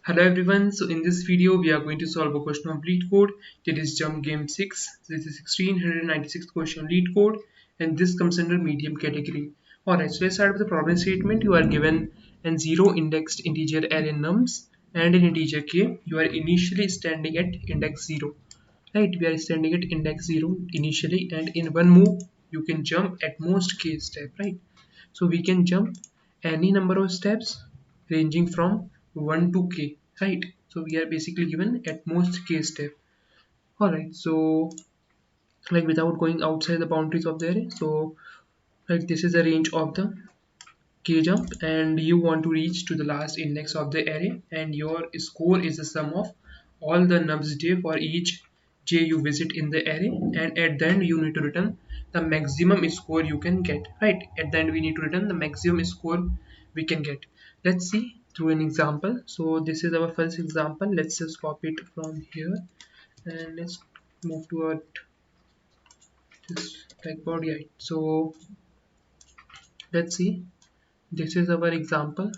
Hello everyone, so in this video we are going to solve a question of LeetCode. It is jump game 6. This is 1696 question LeetCode and this comes under medium category. Alright, so let's start with the problem statement. You are given an 0 indexed integer array nums and an integer k. You are initially standing at index 0. Right, we are standing at index 0 initially, and in one move you can jump at most k step, right? So we can jump any number of steps ranging from 1 to k, right? So we are basically given at most k step. Alright, so like without going outside the boundaries of the array, so like this is the range of the k jump, and you want to reach to the last index of the array, and your score is the sum of all the nums j for each j you visit in the array, and at the end you need to return the maximum score you can get, right? At the end we need to return the maximum score we can get. Let's see through an example. So this is our first example. Let's just copy it from here and let's move to our this blackboard. Yeah, so let's see, this is our example,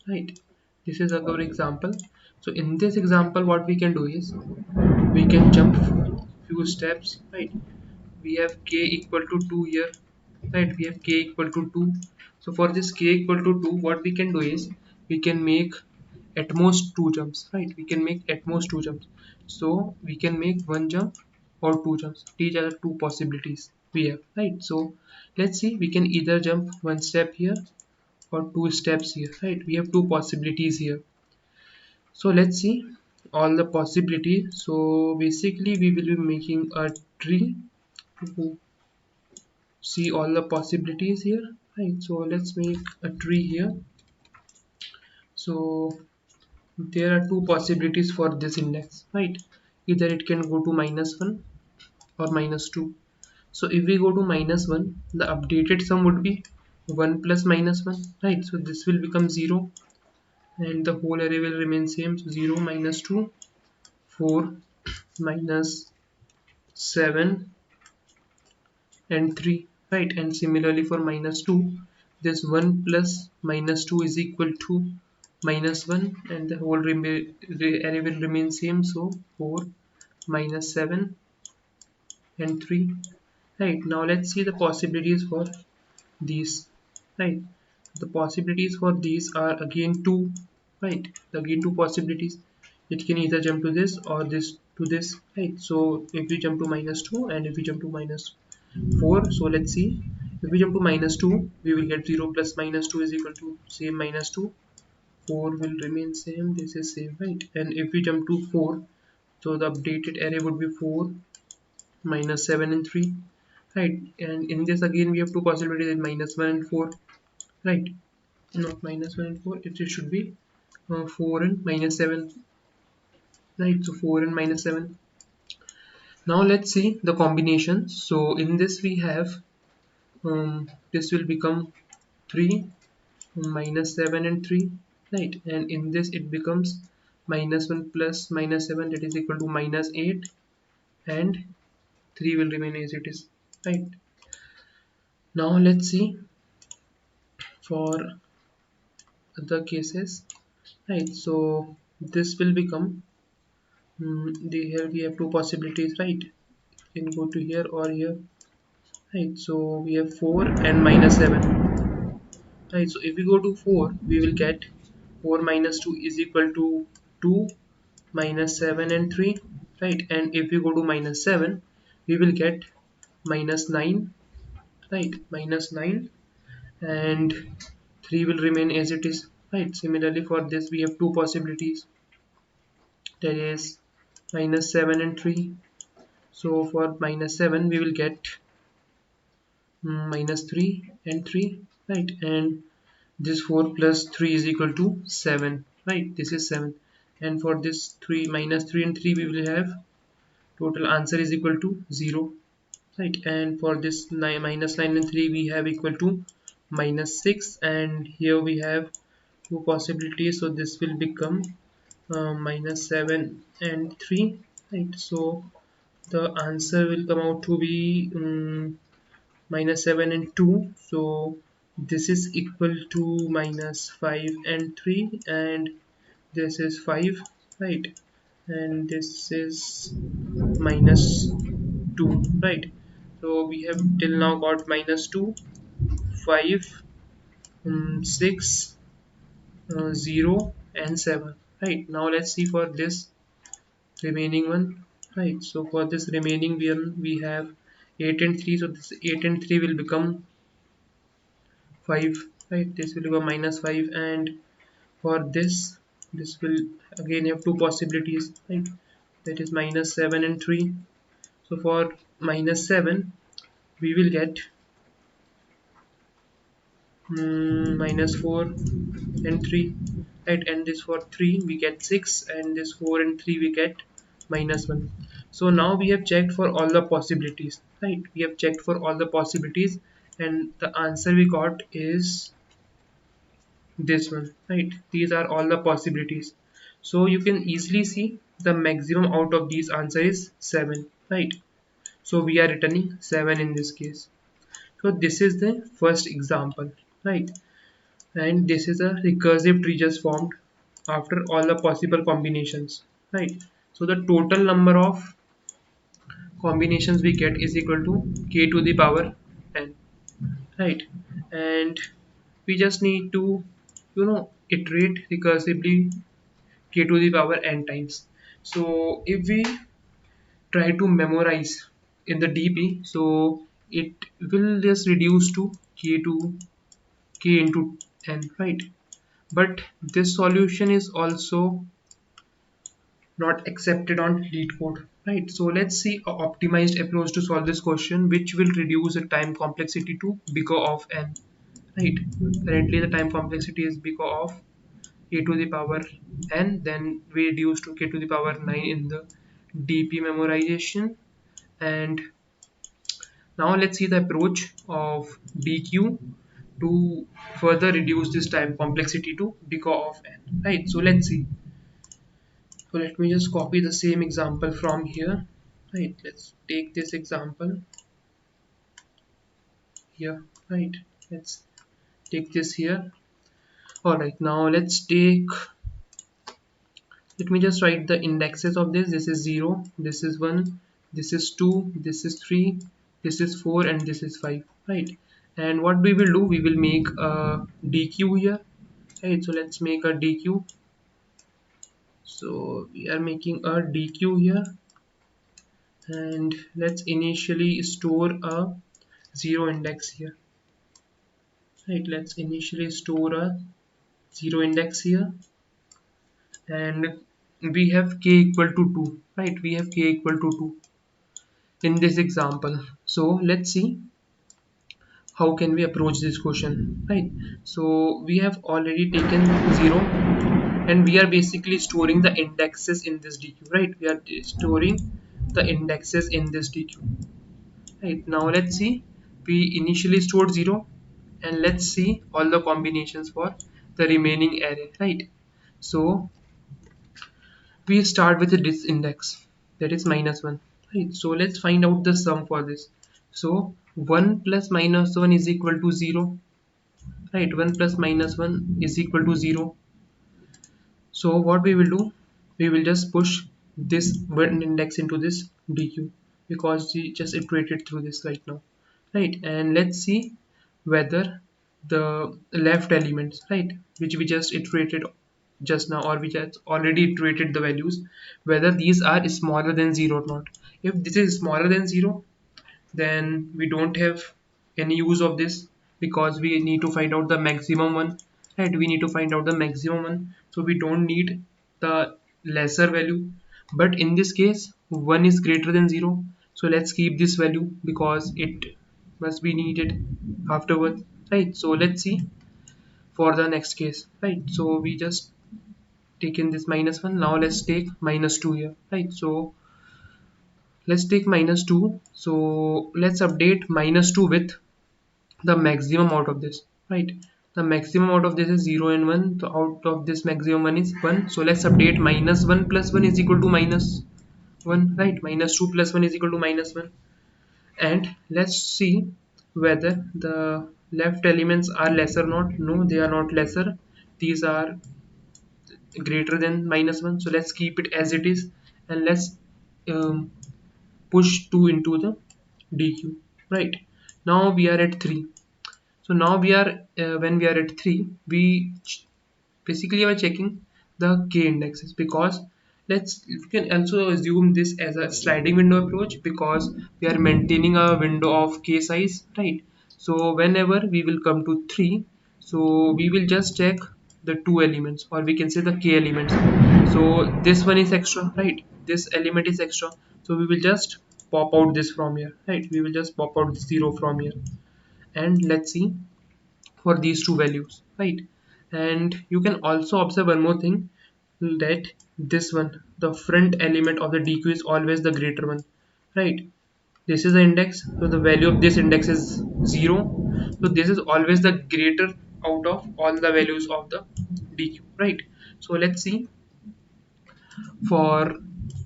right? This is our example. So in this example what we can do is we can jump few steps, right? We have k equal to 2 here, right? We have k equal to 2. So for this k equal to 2, what we can do is we can make at most 2 jumps, right? We can make at most 2 jumps. So we can make 1 jump or 2 jumps. These are the 2 possibilities we have, right? So let's see, we can either jump 1 step here or 2 steps here, right? We have 2 possibilities here. So let's see all the possibilities. So basically we will be making a tree to see all the possibilities here, right? So let's make a tree here. So there are 2 possibilities for this index, right? Either it can go to -1 or -2. So if we go to -1, the updated sum would be 1 plus -1, right? So this will become 0 and the whole array will remain same. So 0 minus 2, 4 minus 7 and 3, right? And similarly for -2, this 1 plus -2 is equal to -1 and the whole array will remain same. So 4 minus 7 and 3, right? Now let's see the possibilities for these, right? The possibilities for these are again 2, right? Again 2 possibilities. It can either jump to this or this to this, right? So if we jump to -2 and if we jump to -4, so let's see, if we jump to -2 we will get 0 plus -2 is equal to same -2. 4 will remain same, this is same, right? And if we jump to 4, so the updated array would be 4 minus 7 and 3, right? And in this again we have 2 possibilities, -1 and 4, right? Not -1 and 4, it should be 4 and -7, right? So 4 and -7. Now let's see the combination. So in this we have this will become 3 -7 and 3, right? And in this it becomes -1 plus -7, that is equal to -8, and 3 will remain as it is, right? Now let's see for the cases, right? So this will become here we have 2 possibilities, right? You can go to here or here, right? So we have 4 and -7, right? So if we go to 4 we will get 4 minus 2 is equal to 2 minus 7 and 3, right? And if we go to -7 we will get -9, right? -9, and 3 will remain as it is, right? Similarly for this we have 2 possibilities, that is -7 and 3. So for -7 we will get -3 and 3, right? And this 4 plus 3 is equal to 7, right? This is 7. And for this 3 -3 and 3 we will have total answer is equal to 0, right? And for this -9 and 3 we have equal to -6, and here we have 2 possibilities, so this will become -7 and 3, right? So the answer will come out to be -7 and 2. So this is equal to -5 and 3, and this is 5, right, and this is minus 2, right. So we have till now got minus 2, 5, 6, 0 and 7, right. Now let's see for this remaining one, right. So for this remaining one we have 8 and 3, so this 8 and 3 will become 5, right, this will become minus 5, and for this will again have two possibilities, right, that is minus 7 and 3. So for minus 7 we will get minus 4 and 3, right, and this for 3 we get 6, and this 4 and 3 we get minus 1. So now we have checked for all the possibilities, right, we have checked for all the possibilities, and the answer we got is this one, right. These are all the possibilities, so you can easily see the maximum out of these answer is 7, right. So we are returning 7 in this case. So this is the first example, right, and this is a recursive tree just formed after all the possible combinations, right. So the total number of combinations we get is equal to k to the power n, right, and we just need to iterate recursively k to the power n times. So if we try to memorize in the DP, so it will just reduce to k into n, right. But this solution is also not accepted on LeetCode, right. So let's see a optimized approach to solve this question, which will reduce the time complexity to bigger of n, right. Currently the time complexity is bigger of k to the power n, then we reduce to k to the power 9 in the DP memorization. And now let's see the approach of Deque to further reduce this time complexity to bigger of n, right. So let's see. So let me just copy the same example from here, right. Let's take this example here, right. Let's take this here. All right, now let me just write the indexes of this. This is 0, this is 1, this is 2, this is 3, this is 4, and this is 5, right. And what we will do, we will make a Deque here, right. So let's make a Deque. So we are making a Deque here, and let's initially store a 0 index here, right. Let's initially store a 0 index here, and we have k equal to 2, right. We have k equal to 2 in this example. So let's see how can we approach this question, right. So we have already taken 0, and we are basically storing the indexes in this Deque, right. We are storing the indexes in this Deque, right. Now let's see, we initially stored 0, and let's see all the combinations for the remaining array, right. So we start with this index, that is minus 1, right. So let's find out the sum for this. So 1 plus minus 1 is equal to 0, right. 1 plus minus 1 is equal to 0. So what we will do, we will just push this one index into this Deque, because we just iterated through this right now, right. And let's see whether the left elements, right, which we just iterated just now, or we just already iterated the values, whether these are smaller than 0 or not. If this is smaller than 0, then we don't have any use of this, because we need to find out the maximum one, right. We need to find out the maximum one, so we don't need the lesser value. But in this case 1 is greater than 0, so let's keep this value because it must be needed afterwards, right. So let's see for the next case, right. So we just taken this minus 1, now let's take minus 2 here, right. So let's take minus 2, so let's update minus 2 with the maximum out of this, right. The maximum out of this is 0 and 1, so out of this maximum 1 is 1, so let's update minus 1 plus 1 is equal to minus 1, right. Minus 2 plus 1 is equal to minus 1, and let's see whether the left elements are lesser or not. No, they are not lesser, these are greater than -1, so let's keep it as it is, and let's um, push 2 into the Deque. Right, now we are at 3. So now we are when we are at 3, we basically we are checking the k indexes, because we can also assume this as a sliding window approach, because we are maintaining a window of k size, right? So whenever we will come to 3, so we will just check the two elements, or we can say the k elements. So this one is extra, right? This element is extra, so we will just pop out this from here, right? We will just pop out 0 from here, and let's see for these two values, right? And you can also observe one more thing, that this one, the front element of the Deque is always the greater one, right? This is the index, so the value of this index is 0, so this is always the greater out of all the values of the Deque, right? So let's see for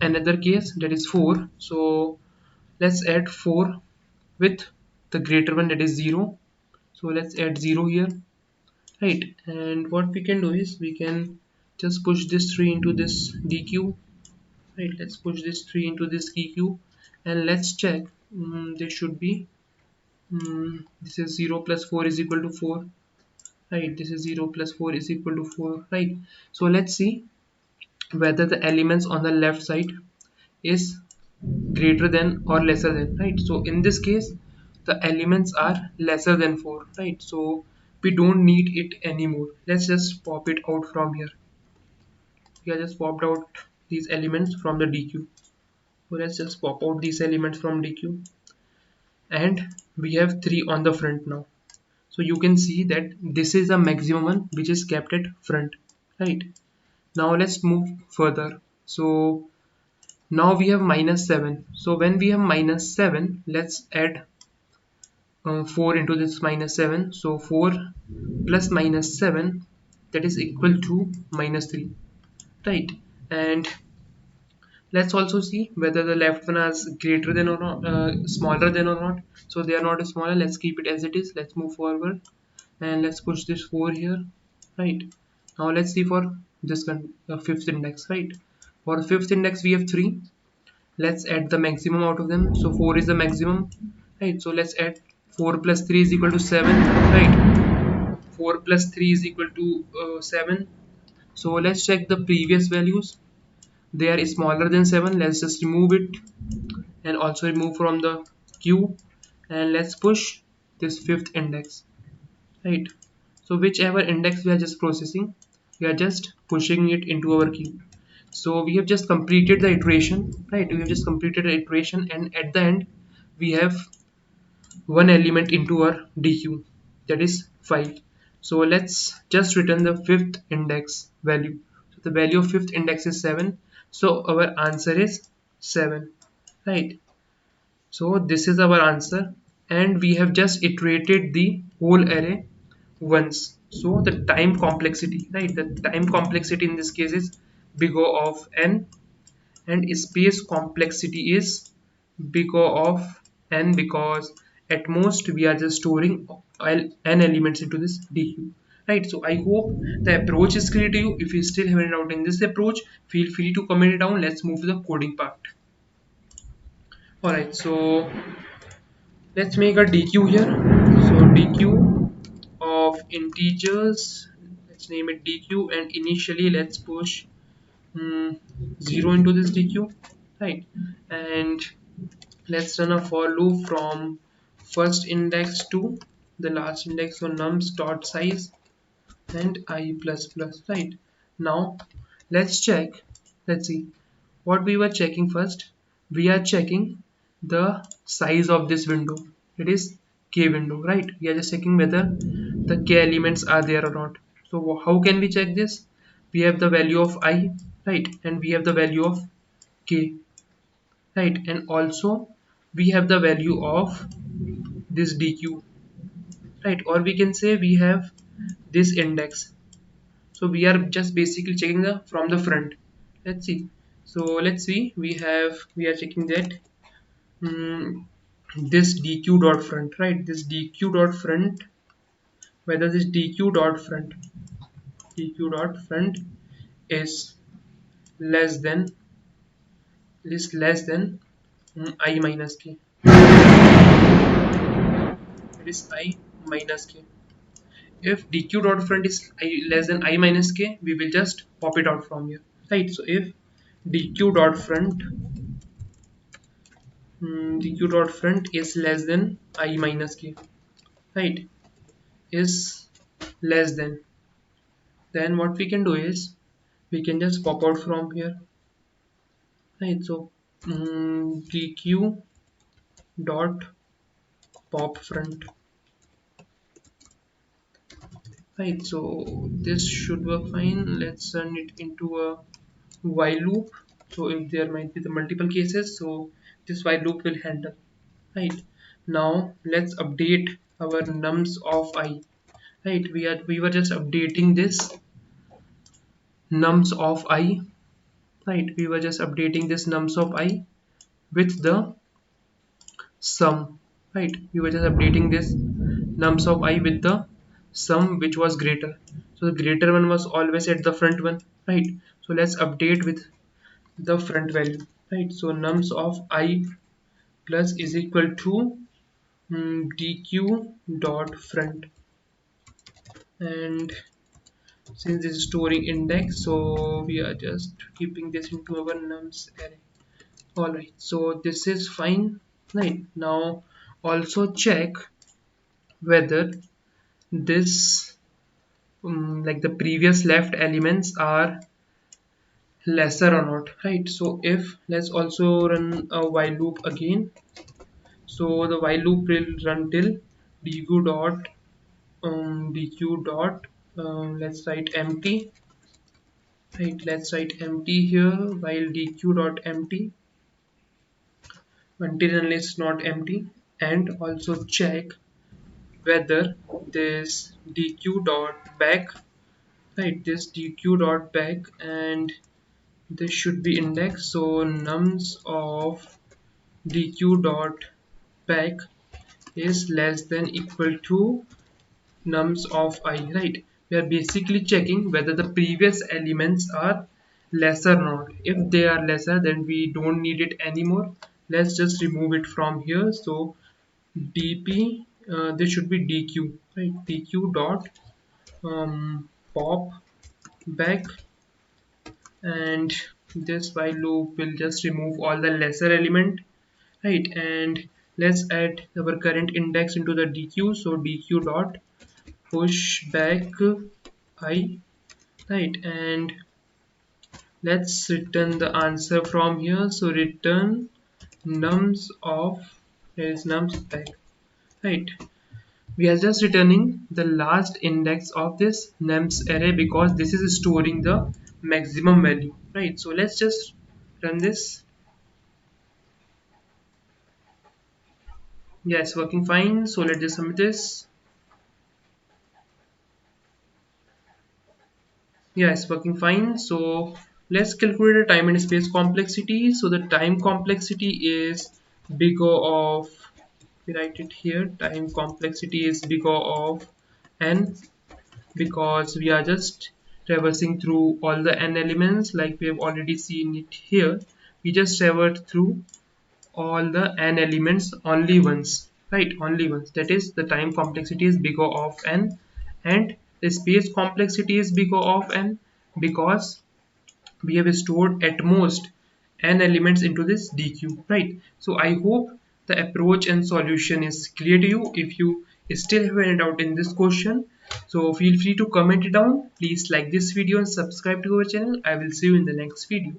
another case, that is 4. So let's add 4 with the greater one, that is 0. So let's add 0 here, right? And what we can do is we can just push this 3 into this Deque, right? Let's push this 3 into this Deque, and let's check. This should be this is 0 plus 4 is equal to 4, right? This is 0 plus 4 is equal to 4, right? So let's see whether the elements on the left side is greater than or lesser than, right? So in this case the elements are lesser than 4, right? So we don't need it anymore. Let's just pop it out from here. We have just popped out these elements from the Deque. So let's just pop out these elements from Deque, and we have 3 on the front now. So you can see that this is the maximum one which is kept at front, right? Now let's move further. So now we have -7. So when we have -7, let's add 4 into this -7. So 4 plus -7, that is equal to -3, right? And let's also see whether the left one is greater than or not, smaller than or not. So they are not smaller, let's keep it as it is. Let's move forward, and let's push this 4 here, right? Now let's see for this one, fifth index, right? For fifth index we have 3. Let's add the maximum out of them. So 4 is the maximum, right? So let's add 4 plus 3 is equal to 7, right? 4 plus 3 is equal to 7. So let's check the previous values. They are smaller than 7. Let's just remove it, and also remove from the queue, and let's push this fifth index, right? So whichever index we are just processing, we are just pushing it into our queue. So we have just completed the iteration, right? We have just completed the iteration, and at the end we have one element into our Deque, that is 5. So let's just return the fifth index value. So the value of fifth index is 7, so our answer is 7, right? So this is our answer, and we have just iterated the whole array once. So the time complexity, right? The time complexity in this case is big O of n, and space complexity is big O of n, because at most we are just storing n elements into this Deque, right? So I hope the approach is clear to you. If you still haven't doubt in this approach, feel free to comment it down. Let's move to the coding part. All right, so let's make a Deque here. So Deque of integers, let's name it Deque, and initially let's push 0 into this Deque, right? And let's run a for loop from first index to the last index. So nums dot size and I plus plus, right? Now let's check. Let's see what we were checking first. We are checking the size of this window. It is k window, right? We are just checking whether the k elements are there or not. So how can we check this? We have the value of I, right? And we have the value of k, right? And also we have the value of this Deque, right? Or we can say we have this index. So we are just basically checking the from the front. Let's see. So let's see, we are checking that this Deque dot front, right? This Deque dot front, whether this Deque dot front is less than I minus k. It is I minus k. If dq dot front is less than I minus k, we will just pop it out from here, right? So if dq dot front dq dot front is less than I minus k, right, is less than, then what we can do is we can just pop out from here, right? So dq dot pop front, right? So this should work fine. Let's turn it into a while loop. So if there might be the multiple cases, so this while loop will handle, right? Now let's update our nums of I, right? We were just updating this nums of I, right? We were just updating this nums of I with the sum, right? We were just updating this nums of I with the sum which was greater. So the greater one was always at the front one, right? So let's update with the front value, right? So nums of I plus is equal to dq dot front, and since this is storing index, so we are just keeping this into our nums array. All right, so this is fine, right? Now also check whether this like the previous left elements are lesser or not, right? So if let's also run a while loop again. So the while loop will run till dq dot let's write empty, right? Let's write empty here while dq dot empty until unless it's not empty, and also check whether this dq dot back, right, this dq dot back, and this should be index, so nums of dq dot back is less than equal to nums of I, right? We are basically checking whether the previous elements are lesser or not. If they are lesser, then we don't need it anymore. Let's just remove it from here. So dp, this should be dq, right? Dq dot pop back, and this while loop will just remove all the lesser element, right? And let's add our current index into the dq. So dq dot push back I, right? And let's return the answer from here. So return nums of, here is nums back, right? We are just returning the last index of this nums array because this is storing the maximum value, right? So let's just run this. Yeah, it's working fine. So let's just submit this. Yeah, it's working fine. So let's calculate the time and space complexity. So the time complexity is big O of, we write it here, time complexity is big O of n, because we are just traversing through all the n elements like we have already seen it here. We just traversed through all the n elements only once, right? Only once. That is, the time complexity is big O of n, and the space complexity is big O of n because we have stored at most n elements into this deque, right? So I hope the approach and solution is clear to you. If you still have any doubt in this question, so feel free to comment it down. Please like this video and subscribe to our channel. I will see you in the next video.